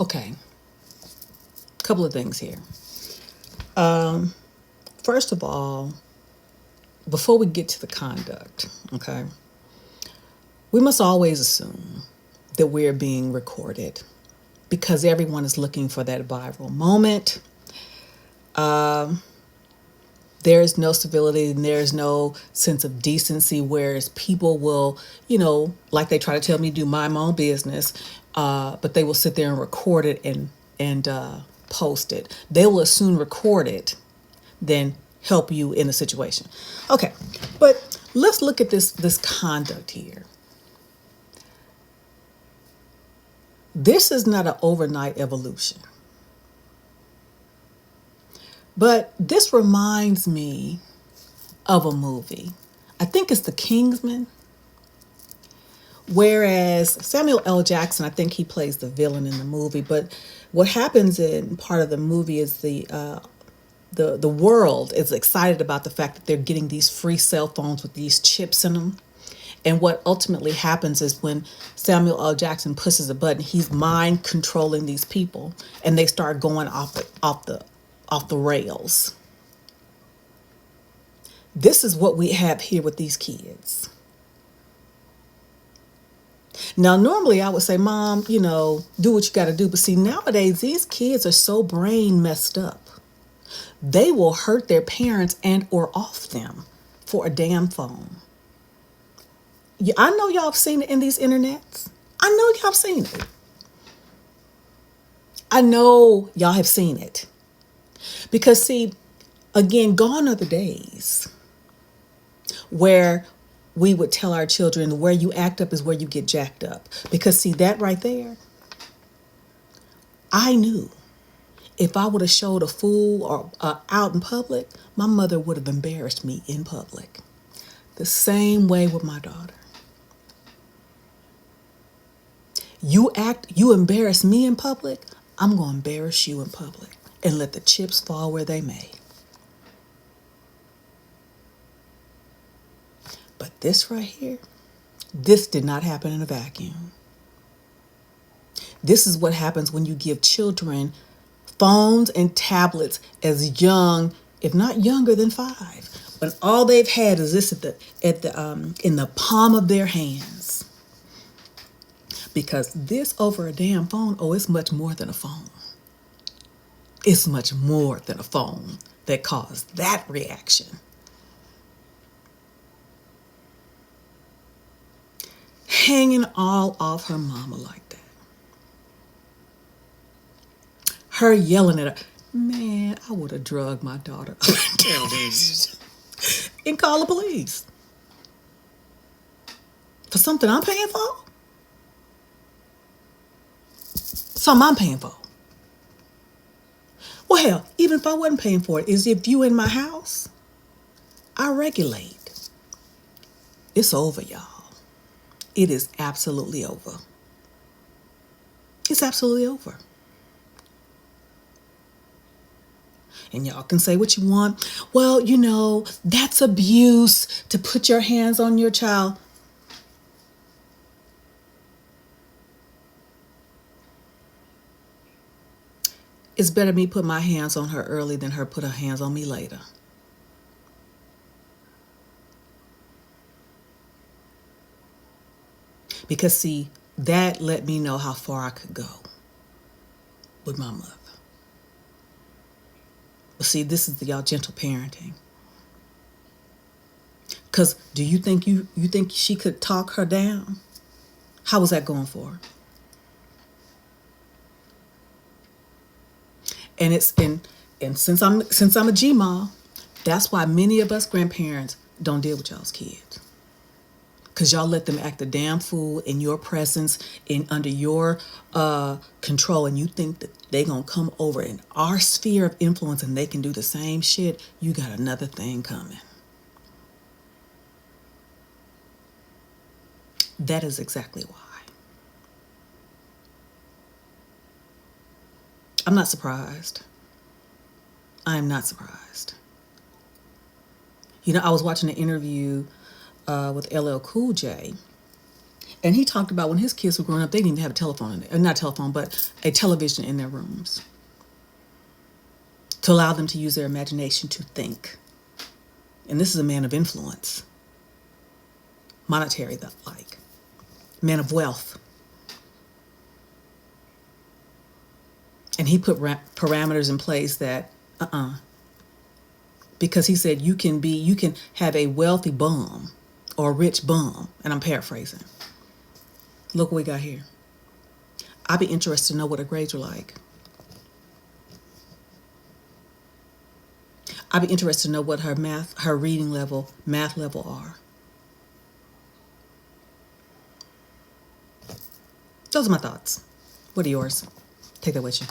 Okay, couple of things here. First of all, before we get to the conduct, okay, we must always assume that we're being recorded because everyone is looking for that viral moment. There is no civility and there's no sense of decency, whereas people will, like they try to tell me to do my own business, but they will sit there and record it and post it. They will as soon record it than help you in a situation. Okay, but let's look at this conduct here. This is not an overnight evolution. But this reminds me of a movie. I think it's The Kingsman. Whereas Samuel L. Jackson, I think he plays the villain in the movie. But what happens in part of the movie is the world is excited about the fact that they're getting these free cell phones with these chips in them. And what ultimately happens is when Samuel L. Jackson pushes a button, he's mind controlling these people, and they start going off the rails. This is what we have here with these kids. Now, normally I would say, Mom, do what you got to do. But see, nowadays, these kids are so brain messed up. They will hurt their parents and or off them for a damn phone. Yeah, I know y'all have seen it in these internets. I know y'all have seen it. I know y'all have seen it. Because see, again, gone are the days where we would tell our children where you act up is where you get jacked up. Because see, that right there, I knew if I would have showed a fool or out in public, my mother would have embarrassed me in public. The same way with my daughter. You embarrass me in public, I'm going to embarrass you in public and let the chips fall where they may. But this right here, this did not happen in a vacuum. This is what happens when you give children phones and tablets as young, if not younger than 5. When all they've had is this in the palm of their hands. Because this over a damn phone, it's much more than a phone. It's much more than a phone that caused that reaction. Hanging all off her mama like that. Her yelling at her. Man, I would have drugged my daughter up and down and call the police. For something I'm paying for? Something I'm paying for. Well, hell, even if I wasn't paying for it, is if you in my house, I regulate. It's over, y'all. It is absolutely over. It's absolutely over. And y'all can say what you want. Well, that's abuse to put your hands on your child. It's better me put my hands on her early than her put her hands on me later. Because see, that let me know how far I could go with my mother. But see, this is y'all gentle parenting. Because do you think you think she could talk her down? How was that going for her? And since I'm a GMA, that's why many of us grandparents don't deal with y'all's kids. Because y'all let them act a damn fool in your presence, under your control, and you think that they gonna come over in our sphere of influence and they can do the same shit. You got another thing coming. That is exactly why. I'm not surprised. I am not surprised. I was watching an interview with LL Cool J, And he talked about when his kids were growing up, they didn't even have a telephone, not a telephone, but a television in their rooms to allow them to use their imagination to think. And this is a man of influence, monetary, like, man of wealth. And he put parameters in place that, because he said you can have a wealthy bum or a rich bum, and I'm paraphrasing. Look what we got here. I'd be interested to know what her grades are like. I'd be interested to know what her reading level, math level are. Those are my thoughts. What are yours? Take that with you.